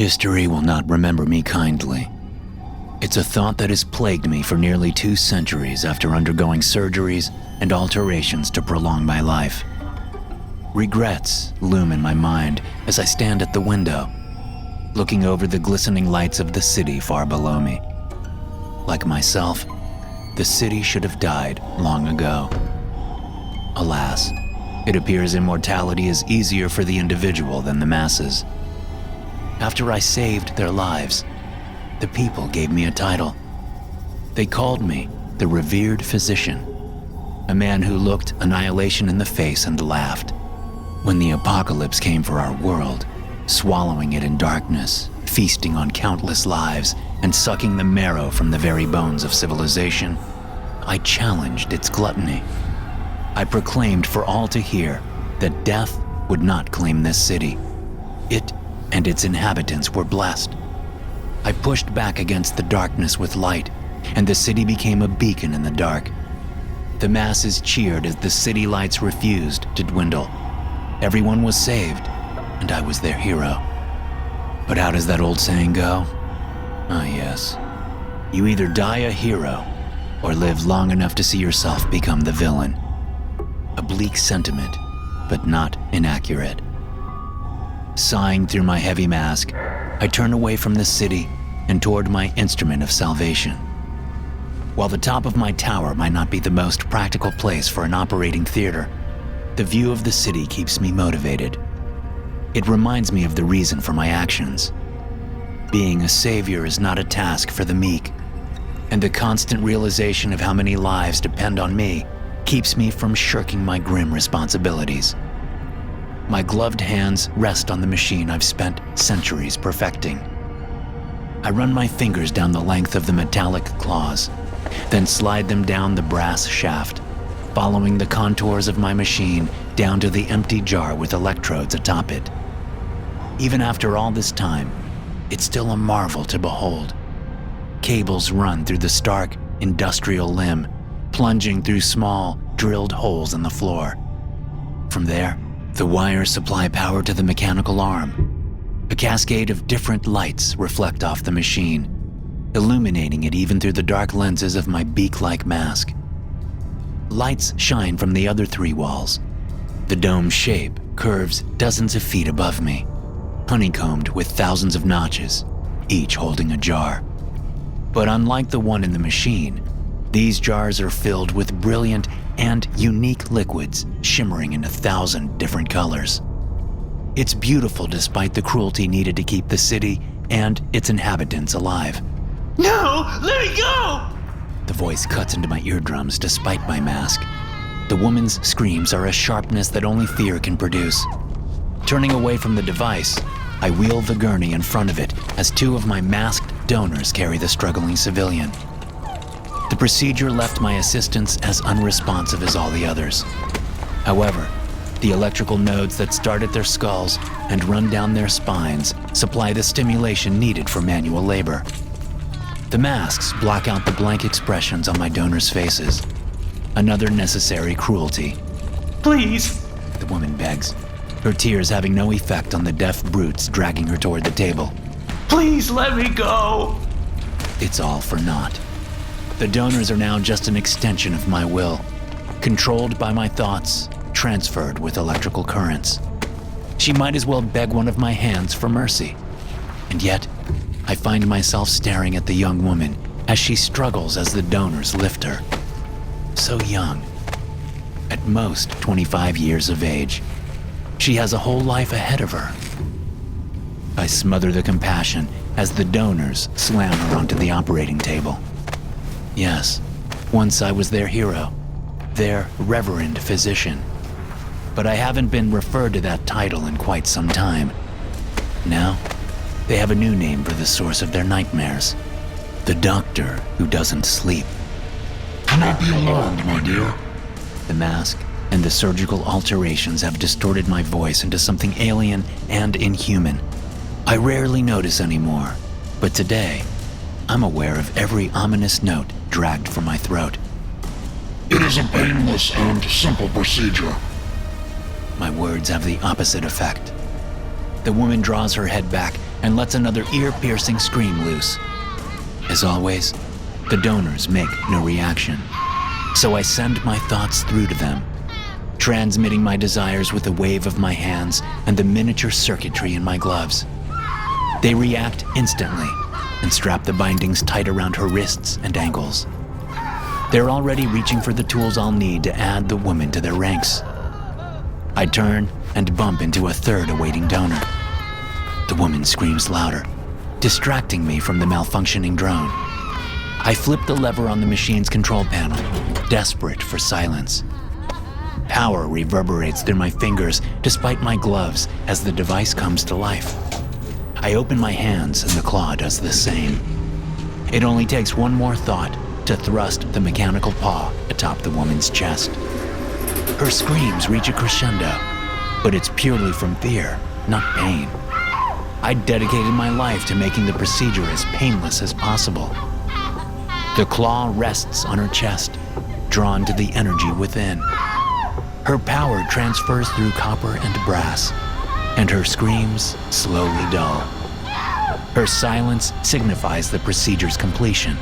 History will not remember me kindly. It's a thought that has plagued me for nearly 2 centuries after undergoing surgeries and alterations to prolong my life. Regrets loom in my mind as I stand at the window, looking over the glistening lights of the city far below me. Like myself, the city should have died long ago. Alas, it appears immortality is easier for the individual than the masses. After I saved their lives, the people gave me a title. They called me the revered physician, a man who looked annihilation in the face and laughed. When the apocalypse came for our world, swallowing it in darkness, feasting on countless lives, and sucking the marrow from the very bones of civilization, I challenged its gluttony. I proclaimed for all to hear that death would not claim this city. It and its inhabitants were blessed. I pushed back against the darkness with light, and the city became a beacon in the dark. The masses cheered as the city lights refused to dwindle. Everyone was saved, and I was their hero. But how does that old saying go? Ah, yes. You either die a hero, or live long enough to see yourself become the villain. A bleak sentiment, but not inaccurate. Sighing through my heavy mask, I turn away from the city and toward my instrument of salvation. While the top of my tower might not be the most practical place for an operating theater, the view of the city keeps me motivated. It reminds me of the reason for my actions. Being a savior is not a task for the meek, and the constant realization of how many lives depend on me keeps me from shirking my grim responsibilities. My gloved hands rest on the machine I've spent centuries perfecting. I run my fingers down the length of the metallic claws, then slide them down the brass shaft, following the contours of my machine down to the empty jar with electrodes atop it. Even after all this time, it's still a marvel to behold. Cables run through the stark, industrial limb, plunging through small, drilled holes in the floor. From there, the wires supply power to the mechanical arm. A cascade of different lights reflect off the machine, illuminating it even through the dark lenses of my beak-like mask. Lights shine from the other 3 walls. The dome's shape curves dozens of feet above me, honeycombed with thousands of notches, each holding a jar. But unlike the one in the machine, these jars are filled with brilliant and unique liquids shimmering in 1,000 different colors. It's beautiful despite the cruelty needed to keep the city and its inhabitants alive. No, let me go! The voice cuts into my eardrums despite my mask. The woman's screams are a sharpness that only fear can produce. Turning away from the device, I wheel the gurney in front of it as 2 of my masked donors carry the struggling civilian. The procedure left my assistants as unresponsive as all the others. However, the electrical nodes that start at their skulls and run down their spines supply the stimulation needed for manual labor. The masks block out the blank expressions on my donors' faces. Another necessary cruelty. Please, the woman begs, her tears having no effect on the deaf brutes dragging her toward the table. please let me go. It's all for naught. The donors are now just an extension of my will, controlled by my thoughts, transferred with electrical currents. She might as well beg one of my hands for mercy. And yet, I find myself staring at the young woman as she struggles as the donors lift her. So young, at most 25 years of age. She has a whole life ahead of her. I smother the compassion as the donors slam her onto the operating table. Yes, once I was their hero, their reverend physician. But I haven't been referred to that title in quite some time. Now, they have a new name for the source of their nightmares. The doctor who doesn't sleep. Do not be alarmed, my dear. The mask and the surgical alterations have distorted my voice into something alien and inhuman. I rarely notice anymore, but today, I'm aware of every ominous note dragged from my throat. It is a painless and simple procedure. My words have the opposite effect. The woman draws her head back and lets another ear-piercing scream loose. As always, the donors make no reaction, so I send my thoughts through to them, transmitting my desires with a wave of my hands and the miniature circuitry in my gloves. They react instantly and strap the bindings tight around her wrists and ankles. They're already reaching for the tools I'll need to add the woman to their ranks. I turn and bump into a third awaiting donor. The woman screams louder, distracting me from the malfunctioning drone. I flip the lever on the machine's control panel, desperate for silence. Power reverberates through my fingers despite my gloves as the device comes to life. I open my hands and the claw does the same. It only takes one more thought to thrust the mechanical paw atop the woman's chest. Her screams reach a crescendo, but it's purely from fear, not pain. I dedicated my life to making the procedure as painless as possible. The claw rests on her chest, drawn to the energy within. Her power transfers through copper and brass, and her screams slowly dull. Her silence signifies the procedure's completion,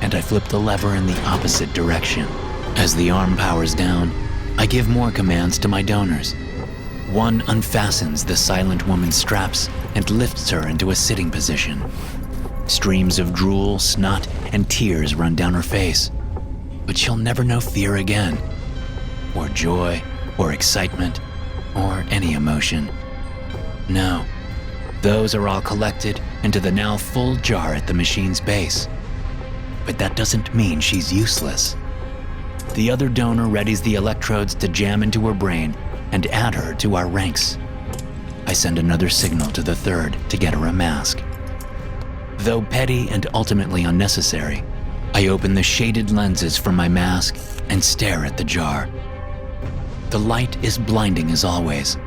and I flip the lever in the opposite direction. As the arm powers down, I give more commands to my donors. One unfastens the silent woman's straps and lifts her into a sitting position. Streams of drool, snot, and tears run down her face, but she'll never know fear again, or joy, or excitement, or any emotion. No, those are all collected into the now full jar at the machine's base. But that doesn't mean she's useless. The other donor readies the electrodes to jam into her brain and add her to our ranks. I send another signal to the third to get her a mask. Though petty and ultimately unnecessary, I open the shaded lenses from my mask and stare at the jar. The light is blinding as always,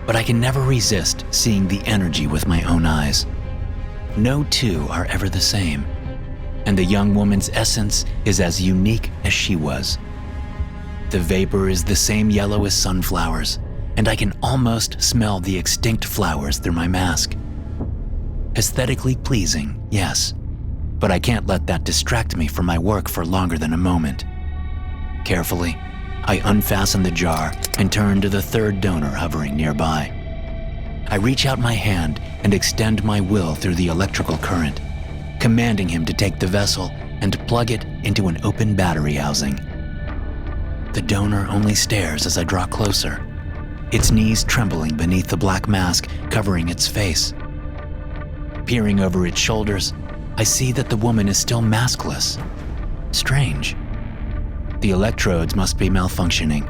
but I can never resist seeing the energy with my own eyes. No two are ever the same, and the young woman's essence is as unique as she was. The vapor is the same yellow as sunflowers, and I can almost smell the extinct flowers through my mask. Aesthetically pleasing, yes, but I can't let that distract me from my work for longer than a moment. Carefully, I unfasten the jar and turn to the third donor hovering nearby. I reach out my hand and extend my will through the electrical current, commanding him to take the vessel and plug it into an open battery housing. The donor only stares as I draw closer, its knees trembling beneath the black mask covering its face. Peering over its shoulders, I see that the woman is still maskless. Strange. The electrodes must be malfunctioning.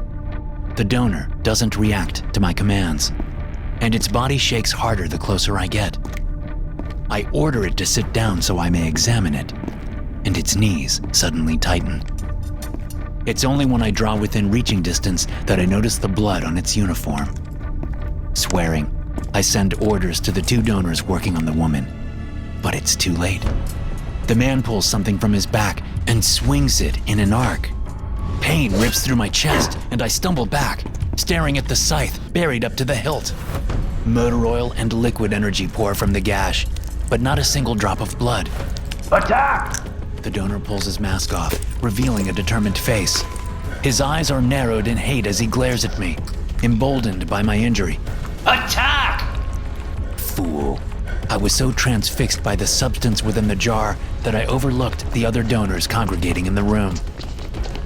The donor doesn't react to my commands, and its body shakes harder the closer I get. I order it to sit down so I may examine it, and its knees suddenly tighten. It's only when I draw within reaching distance that I notice the blood on its uniform. Swearing, I send orders to the two donors working on the woman, but it's too late. The man pulls something from his back and swings it in an arc. Pain rips through my chest, and I stumble back, staring at the scythe buried up to the hilt. Motor oil and liquid energy pour from the gash, but not a single drop of blood. Attack! The donor pulls his mask off, revealing a determined face. His eyes are narrowed in hate as he glares at me, emboldened by my injury. Attack! Fool. I was so transfixed by the substance within the jar that I overlooked the other donors congregating in the room.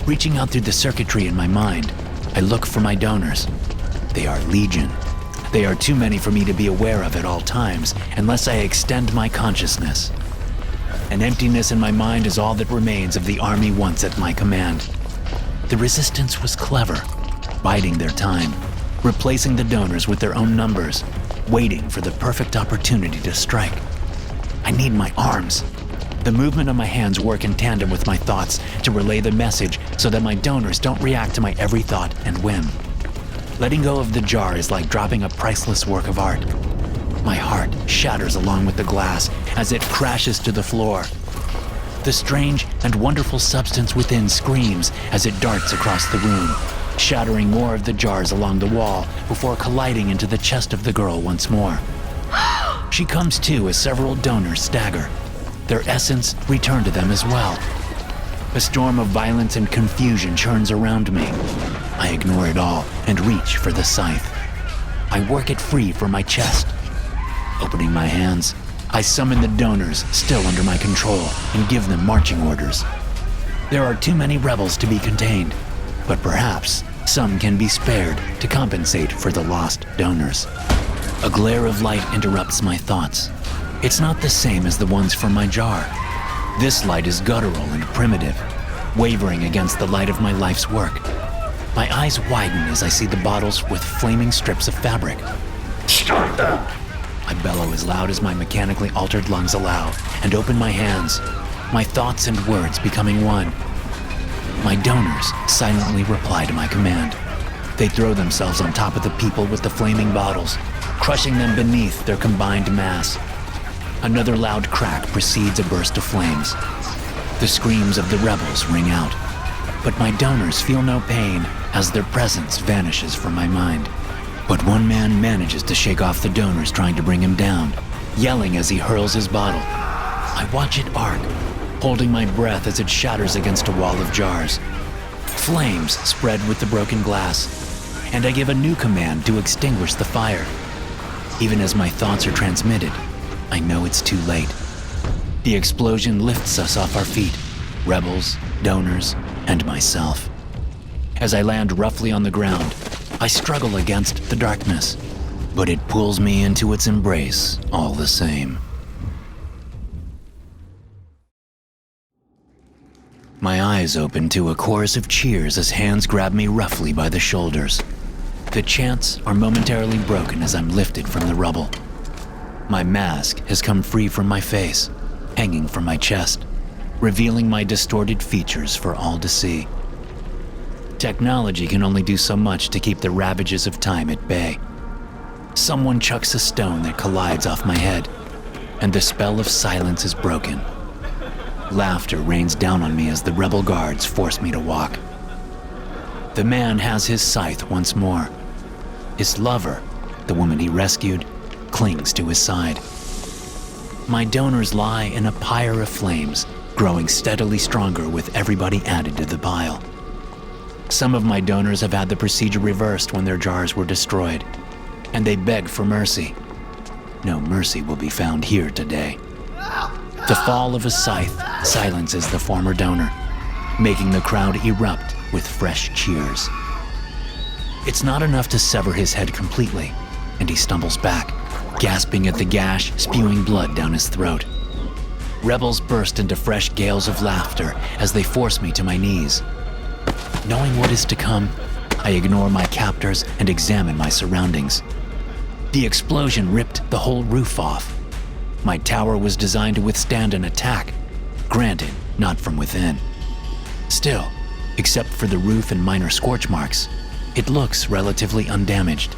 Reaching out through the circuitry in my mind, I look for my donors. They are legion. They are too many for me to be aware of at all times unless I extend my consciousness. An emptiness in my mind is all that remains of the army once at my command. The resistance was clever, biding their time, replacing the donors with their own numbers, waiting for the perfect opportunity to strike. I need my arms. The movement of my hands work in tandem with my thoughts to relay the message so that my donors don't react to my every thought and whim. Letting go of the jar is like dropping a priceless work of art. My heart shatters along with the glass as it crashes to the floor. The strange and wonderful substance within screams as it darts across the room, shattering more of the jars along the wall before colliding into the chest of the girl once more. She comes to as several donors stagger. Their essence returned to them as well. A storm of violence and confusion churns around me. I ignore it all and reach for the scythe. I work it free from my chest. Opening my hands, I summon the donors still under my control and give them marching orders. There are too many rebels to be contained, but perhaps some can be spared to compensate for the lost donors. A glare of light interrupts my thoughts. It's not the same as the ones from my jar. This light is guttural and primitive, wavering against the light of my life's work. My eyes widen as I see the bottles with flaming strips of fabric. Stop that! I bellow as loud as my mechanically altered lungs allow and open my hands, my thoughts and words becoming one. My donors silently reply to my command. They throw themselves on top of the people with the flaming bottles, crushing them beneath their combined mass. Another loud crack precedes a burst of flames. The screams of the rebels ring out, but my donors feel no pain as their presence vanishes from my mind. But one man manages to shake off the donors trying to bring him down, yelling as he hurls his bottle. I watch it arc, holding my breath as it shatters against a wall of jars. Flames spread with the broken glass, and I give a new command to extinguish the fire. Even as my thoughts are transmitted, I know it's too late. The explosion lifts us off our feet, rebels, donors, and myself. As I land roughly on the ground, I struggle against the darkness, but it pulls me into its embrace all the same. My eyes open to a chorus of cheers as hands grab me roughly by the shoulders. The chants are momentarily broken as I'm lifted from the rubble. My mask has come free from my face, hanging from my chest, revealing my distorted features for all to see. Technology can only do so much to keep the ravages of time at bay. Someone chucks a stone that collides off my head, and the spell of silence is broken. Laughter rains down on me as the rebel guards force me to walk. The man has his scythe once more. His lover, the woman he rescued, clings to his side. My donors lie in a pyre of flames, growing steadily stronger with everybody added to the pile. Some of my donors have had the procedure reversed when their jars were destroyed, and they beg for mercy. No mercy will be found here today. The fall of a scythe silences the former donor, making the crowd erupt with fresh cheers. It's not enough to sever his head completely, and he stumbles back, gasping at the gash, spewing blood down his throat. Rebels burst into fresh gales of laughter as they force me to my knees. Knowing what is to come, I ignore my captors and examine my surroundings. The explosion ripped the whole roof off. My tower was designed to withstand an attack, granted, not from within. Still, except for the roof and minor scorch marks, it looks relatively undamaged.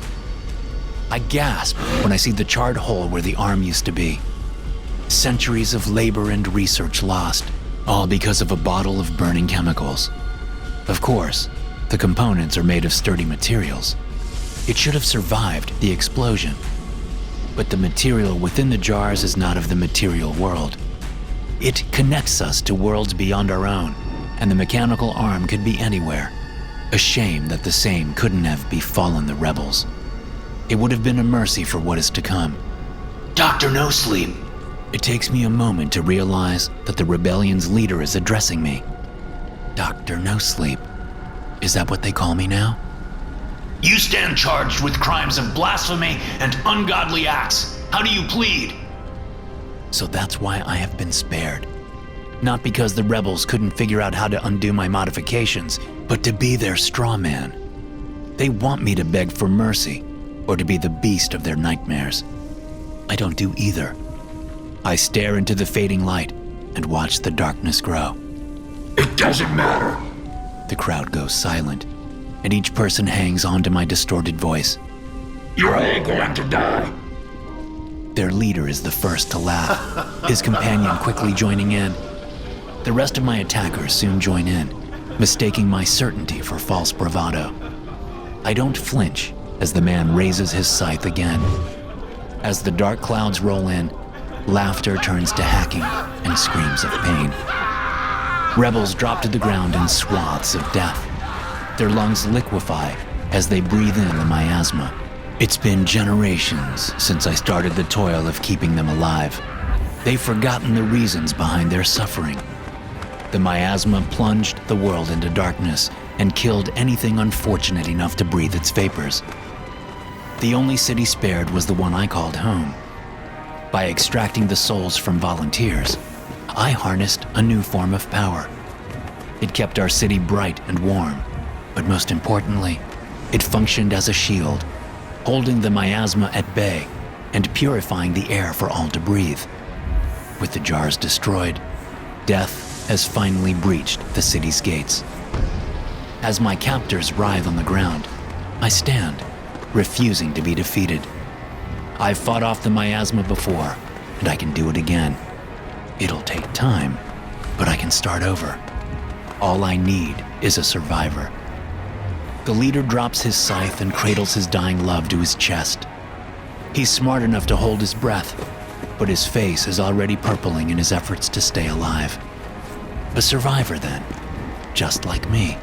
I gasp when I see the charred hole where the arm used to be. Centuries of labor and research lost, all because of a bottle of burning chemicals. Of course, the components are made of sturdy materials. It should have survived the explosion. But the material within the jars is not of the material world. It connects us to worlds beyond our own, and the mechanical arm could be anywhere. A shame that the same couldn't have befallen the rebels. It would have been a mercy for what is to come. Dr. No Sleep. It takes me a moment to realize that the rebellion's leader is addressing me. Dr. No Sleep. Is that what they call me now? You stand charged with crimes of blasphemy and ungodly acts. How do you plead? So that's why I have been spared. Not because the rebels couldn't figure out how to undo my modifications, but to be their straw man. They want me to beg for mercy, or to be the beast of their nightmares. I don't do either. I stare into the fading light and watch the darkness grow. It doesn't matter. The crowd goes silent, and each person hangs on to my distorted voice. You're all going to die. Their leader is the first to laugh, his companion quickly joining in. The rest of my attackers soon join in, mistaking my certainty for false bravado. I don't flinch as the man raises his scythe again. As the dark clouds roll in, laughter turns to hacking and screams of pain. Rebels drop to the ground in swaths of death. Their lungs liquefy as they breathe in the miasma. It's been generations since I started the toil of keeping them alive. They've forgotten the reasons behind their suffering. The miasma plunged the world into darkness and killed anything unfortunate enough to breathe its vapors. The only city spared was the one I called home. By extracting the souls from volunteers, I harnessed a new form of power. It kept our city bright and warm, but most importantly, it functioned as a shield, holding the miasma at bay and purifying the air for all to breathe. With the jars destroyed, death has finally breached the city's gates. As my captors writhe on the ground, I stand, refusing to be defeated. I've fought off the miasma before, and I can do it again. It'll take time, but I can start over. All I need is a survivor. The leader drops his scythe and cradles his dying love to his chest. He's smart enough to hold his breath, but his face is already purpling in his efforts to stay alive. A survivor then, just like me.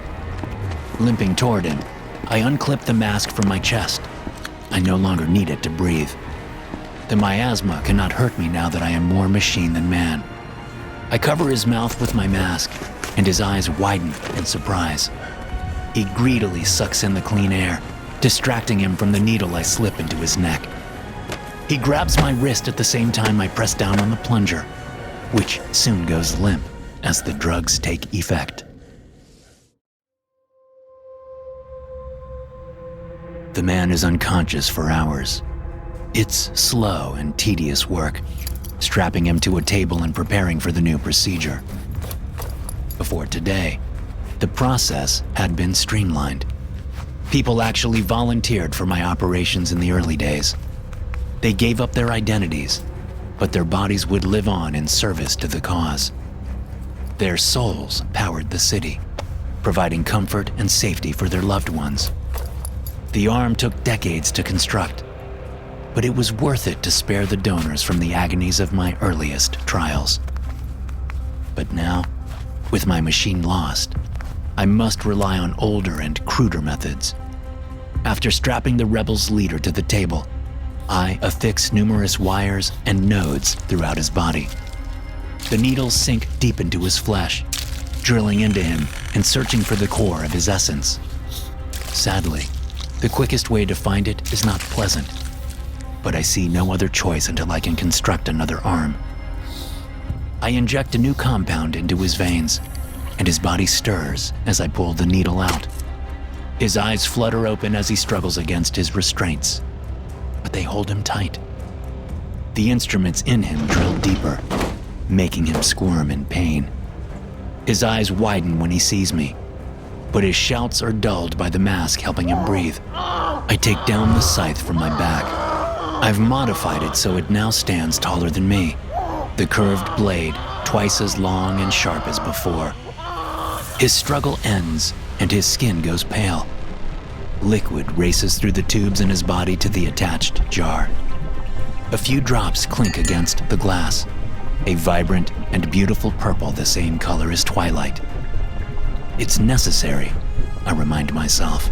Limping toward him, I unclip the mask from my chest. I no longer need it to breathe. The miasma cannot hurt me now that I am more machine than man. I cover his mouth with my mask, and his eyes widen in surprise. He greedily sucks in the clean air, distracting him from the needle I slip into his neck. He grabs my wrist at the same time I press down on the plunger, which soon goes limp as the drugs take effect. The man is unconscious for hours. It's slow and tedious work, strapping him to a table and preparing for the new procedure. Before today, the process had been streamlined. People actually volunteered for my operations in the early days. They gave up their identities, but their bodies would live on in service to the cause. Their souls powered the city, providing comfort and safety for their loved ones. The arm took decades to construct, but it was worth it to spare the donors from the agonies of my earliest trials. But now, with my machine lost, I must rely on older and cruder methods. After strapping the rebel's leader to the table, I affix numerous wires and nodes throughout his body. The needles sink deep into his flesh, drilling into him and searching for the core of his essence. Sadly, the quickest way to find it is not pleasant, but I see no other choice until I can construct another arm. I inject a new compound into his veins, and his body stirs as I pull the needle out. His eyes flutter open as he struggles against his restraints, but they hold him tight. The instruments in him drill deeper, making him squirm in pain. His eyes widen when he sees me, but his shouts are dulled by the mask helping him breathe. I take down the scythe from my back. I've modified it so it now stands taller than me, the curved blade twice as long and sharp as before. His struggle ends and his skin goes pale. Liquid races through the tubes in his body to the attached jar. A few drops clink against the glass, a vibrant and beautiful purple the same color as twilight. It's necessary, I remind myself.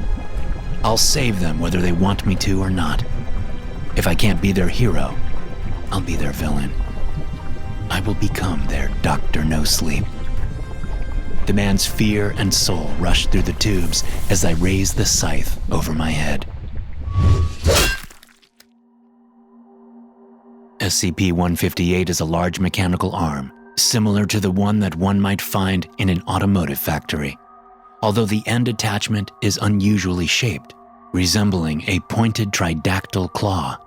I'll save them whether they want me to or not. If I can't be their hero, I'll be their villain. I will become their Dr. No Sleep. The man's fear and soul rush through the tubes as I raise the scythe over my head. SCP-158 is a large mechanical arm, similar to the one that one might find in an automotive factory, although the end attachment is unusually shaped, resembling a pointed tridactyl claw.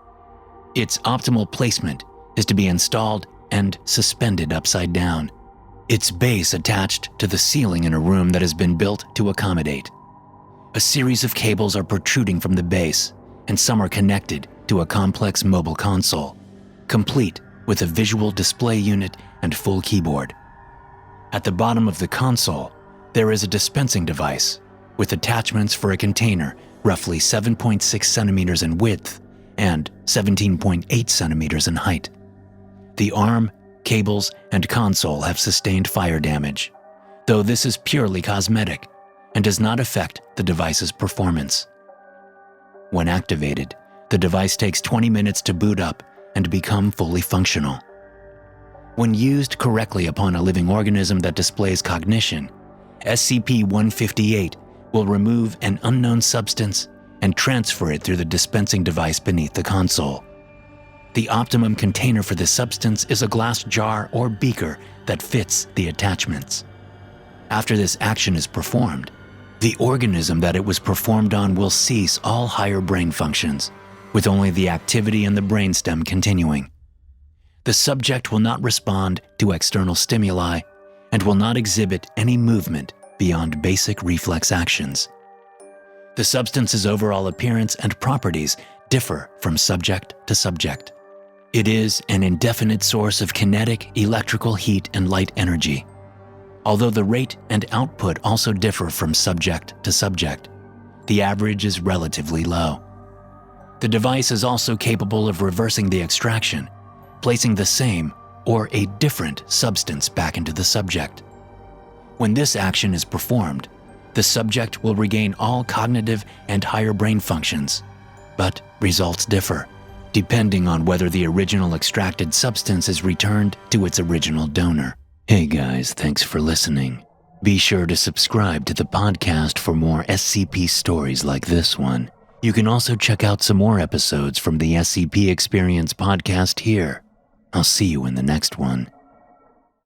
Its optimal placement is to be installed and suspended upside down, its base attached to the ceiling in a room that has been built to accommodate. A series of cables are protruding from the base, and some are connected to a complex mobile console, complete with a visual display unit and full keyboard. At the bottom of the console, there is a dispensing device with attachments for a container roughly 7.6 centimeters in width and 17.8 centimeters in height. The arm, cables, and console have sustained fire damage, though this is purely cosmetic and does not affect the device's performance. When activated, the device takes 20 minutes to boot up and become fully functional. When used correctly upon a living organism that displays cognition, SCP-158 will remove an unknown substance and transfer it through the dispensing device beneath the console. The optimum container for this substance is a glass jar or beaker that fits the attachments. After this action is performed, the organism that it was performed on will cease all higher brain functions, with only the activity in the brainstem continuing. The subject will not respond to external stimuli and will not exhibit any movement beyond basic reflex actions. The substance's overall appearance and properties differ from subject to subject. It is an indefinite source of kinetic, electrical heat and light energy. Although the rate and output also differ from subject to subject, the average is relatively low. The device is also capable of reversing the extraction, placing the same or a different substance back into the subject. When this action is performed, the subject will regain all cognitive and higher brain functions, but results differ, depending on whether the original extracted substance is returned to its original donor. Hey guys, thanks for listening. Be sure to subscribe to the podcast for more SCP stories like this one. You can also check out some more episodes from the SCP Experience podcast here. I'll see you in the next one.